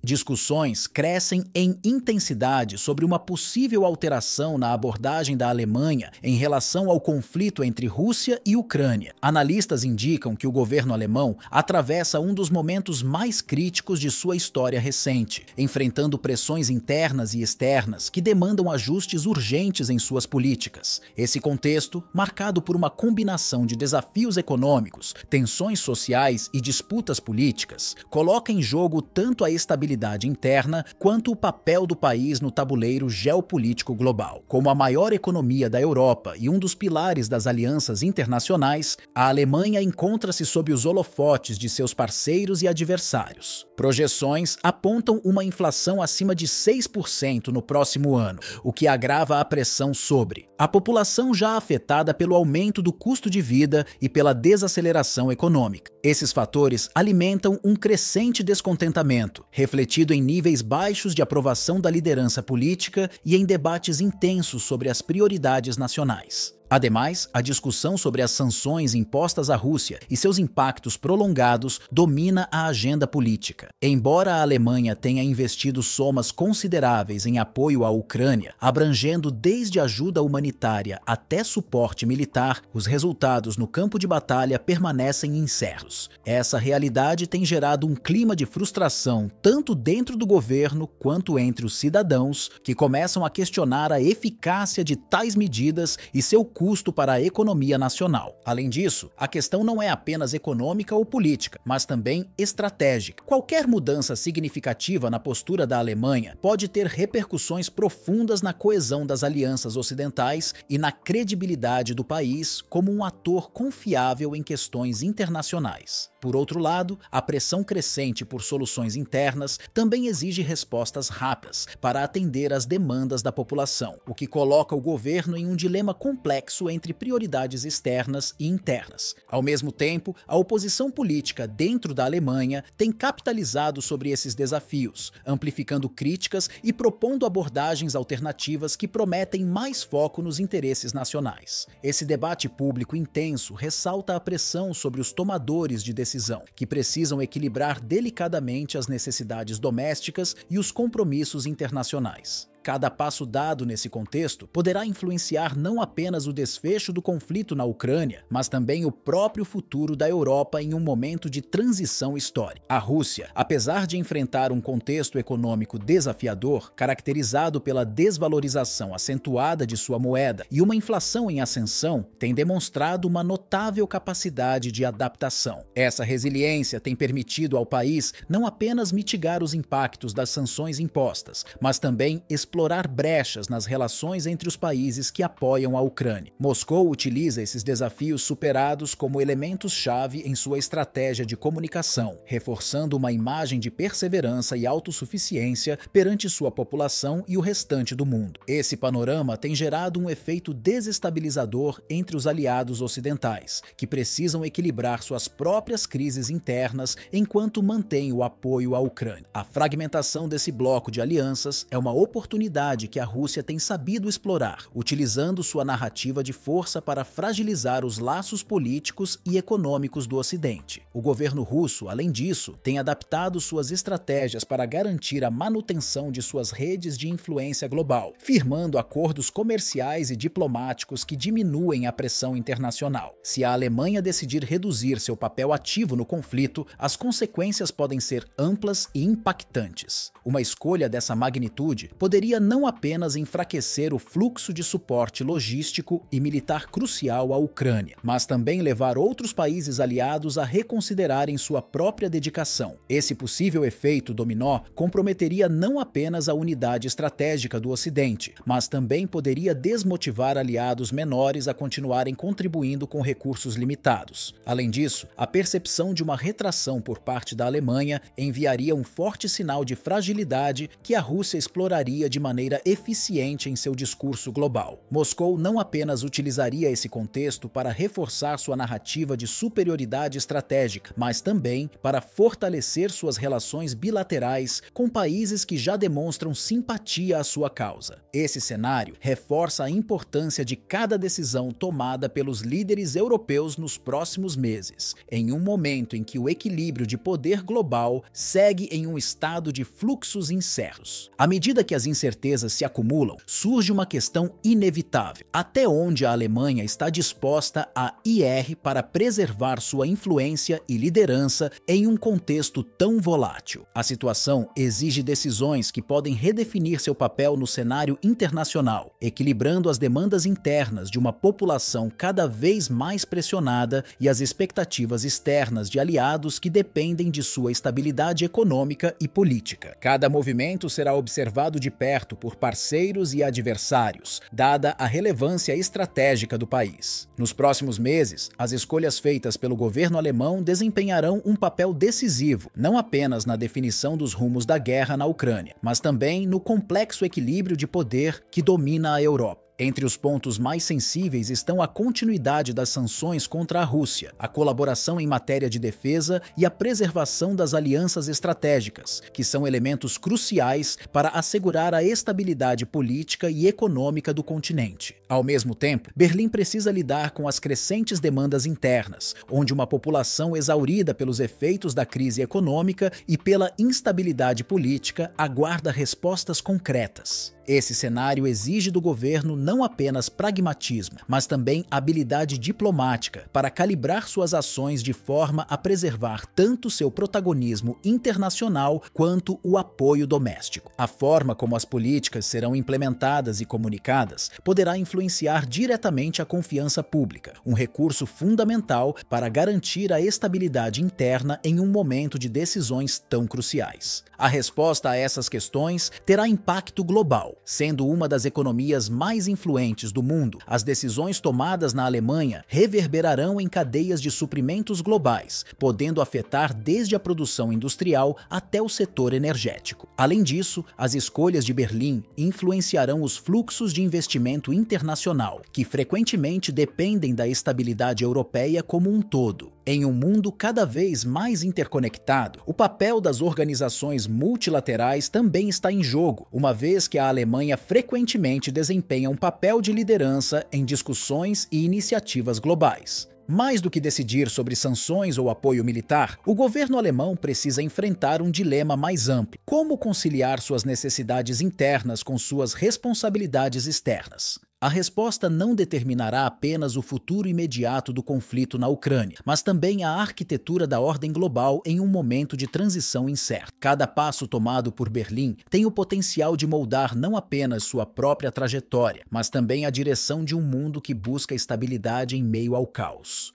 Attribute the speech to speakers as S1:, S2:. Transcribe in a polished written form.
S1: Discussões crescem em intensidade sobre uma possível alteração na abordagem da Alemanha em relação ao conflito entre Rússia e Ucrânia. Analistas indicam que o governo alemão atravessa um dos momentos mais críticos de sua história recente, enfrentando pressões internas e externas que demandam ajustes urgentes em suas políticas. Esse contexto, marcado por uma combinação de desafios econômicos, tensões sociais e disputas políticas, coloca em jogo tanto a estabilidade interna quanto o papel do país no tabuleiro geopolítico global. Como a maior economia da Europa e um dos pilares das alianças internacionais, a Alemanha encontra-se sob os holofotes de seus parceiros e adversários. Projeções apontam uma inflação acima de 6% no próximo ano, o que agrava a pressão sobre a população já afetada pelo aumento do custo de vida e pela desaceleração econômica. Esses fatores alimentam um crescente descontentamento, refletido em níveis baixos de aprovação da liderança política e em debates intensos sobre as prioridades nacionais. Ademais, a discussão sobre as sanções impostas à Rússia e seus impactos prolongados domina a agenda política. Embora a Alemanha tenha investido somas consideráveis em apoio à Ucrânia, abrangendo desde ajuda humanitária até suporte militar, os resultados no campo de batalha permanecem incertos. Essa realidade tem gerado um clima de frustração tanto dentro do governo quanto entre os cidadãos, que começam a questionar a eficácia de tais medidas e seu custo para a economia nacional. Além disso, a questão não é apenas econômica ou política, mas também estratégica. Qualquer mudança significativa na postura da Alemanha pode ter repercussões profundas na coesão das alianças ocidentais e na credibilidade do país como um ator confiável em questões internacionais. Por outro lado, a pressão crescente por soluções internas também exige respostas rápidas para atender às demandas da população, o que coloca o governo em um dilema complexo entre prioridades externas e internas. Ao mesmo tempo, a oposição política dentro da Alemanha tem capitalizado sobre esses desafios, amplificando críticas e propondo abordagens alternativas que prometem mais foco nos interesses nacionais. Esse debate público intenso ressalta a pressão sobre os tomadores de decisão, que precisam equilibrar delicadamente as necessidades domésticas e os compromissos internacionais. Cada passo dado nesse contexto poderá influenciar não apenas o desfecho do conflito na Ucrânia, mas também o próprio futuro da Europa em um momento de transição histórica. A Rússia, apesar de enfrentar um contexto econômico desafiador, caracterizado pela desvalorização acentuada de sua moeda e uma inflação em ascensão, tem demonstrado uma notável capacidade de adaptação. Essa resiliência tem permitido ao país não apenas mitigar os impactos das sanções impostas, mas também explorar brechas nas relações entre os países que apoiam a Ucrânia. Moscou utiliza esses desafios superados como elementos-chave em sua estratégia de comunicação, reforçando uma imagem de perseverança e autossuficiência perante sua população e o restante do mundo. Esse panorama tem gerado um efeito desestabilizador entre os aliados ocidentais, que precisam equilibrar suas próprias crises internas enquanto mantêm o apoio à Ucrânia. A fragmentação desse bloco de alianças é uma oportunidade que a Rússia tem sabido explorar, utilizando sua narrativa de força para fragilizar os laços políticos e econômicos do Ocidente. O governo russo, além disso, tem adaptado suas estratégias para garantir a manutenção de suas redes de influência global, firmando acordos comerciais e diplomáticos que diminuem a pressão internacional. Se a Alemanha decidir reduzir seu papel ativo no conflito, as consequências podem ser amplas e impactantes. Uma escolha dessa magnitude poderia não apenas enfraquecer o fluxo de suporte logístico e militar crucial à Ucrânia, mas também levar outros países aliados a reconsiderarem sua própria dedicação. Esse possível efeito dominó comprometeria não apenas a unidade estratégica do Ocidente, mas também poderia desmotivar aliados menores a continuarem contribuindo com recursos limitados. Além disso, a percepção de uma retração por parte da Alemanha enviaria um forte sinal de fragilidade que a Rússia exploraria de maneira eficiente em seu discurso global. Moscou não apenas utilizaria esse contexto para reforçar sua narrativa de superioridade estratégica, mas também para fortalecer suas relações bilaterais com países que já demonstram simpatia à sua causa. Esse cenário reforça a importância de cada decisão tomada pelos líderes europeus nos próximos meses, em um momento em que o equilíbrio de poder global segue em um estado de fluxos incertos. À medida que as incertezas se acumulam, surge uma questão inevitável: até onde a Alemanha está disposta a ir para preservar sua influência e liderança em um contexto tão volátil? A situação exige decisões que podem redefinir seu papel no cenário internacional, equilibrando as demandas internas de uma população cada vez mais pressionada e as expectativas externas de aliados que dependem de sua estabilidade econômica e política. Cada movimento será observado de perto por parceiros e adversários, dada a relevância estratégica do país. Nos próximos meses, as escolhas feitas pelo governo alemão desempenharão um papel decisivo, não apenas na definição dos rumos da guerra na Ucrânia, mas também no complexo equilíbrio de poder que domina a Europa. Entre os pontos mais sensíveis estão a continuidade das sanções contra a Rússia, a colaboração em matéria de defesa e a preservação das alianças estratégicas, que são elementos cruciais para assegurar a estabilidade política e econômica do continente. Ao mesmo tempo, Berlim precisa lidar com as crescentes demandas internas, onde uma população exaurida pelos efeitos da crise econômica e pela instabilidade política aguarda respostas concretas. Esse cenário exige do governo não apenas pragmatismo, mas também habilidade diplomática para calibrar suas ações de forma a preservar tanto seu protagonismo internacional quanto o apoio doméstico. A forma como as políticas serão implementadas e comunicadas poderá influenciar diretamente a confiança pública, um recurso fundamental para garantir a estabilidade interna em um momento de decisões tão cruciais. A resposta a essas questões terá impacto global. Sendo uma das economias mais influentes do mundo, as decisões tomadas na Alemanha reverberarão em cadeias de suprimentos globais, podendo afetar desde a produção industrial até o setor energético. Além disso, as escolhas de Berlim influenciarão os fluxos de investimento internacional, que frequentemente dependem da estabilidade europeia como um todo. Em um mundo cada vez mais interconectado, o papel das organizações multilaterais também está em jogo, uma vez que a Alemanha frequentemente desempenha um papel de liderança em discussões e iniciativas globais. Mais do que decidir sobre sanções ou apoio militar, o governo alemão precisa enfrentar um dilema mais amplo: como conciliar suas necessidades internas com suas responsabilidades externas? A resposta não determinará apenas o futuro imediato do conflito na Ucrânia, mas também a arquitetura da ordem global em um momento de transição incerta. Cada passo tomado por Berlim tem o potencial de moldar não apenas sua própria trajetória, mas também a direção de um mundo que busca estabilidade em meio ao caos.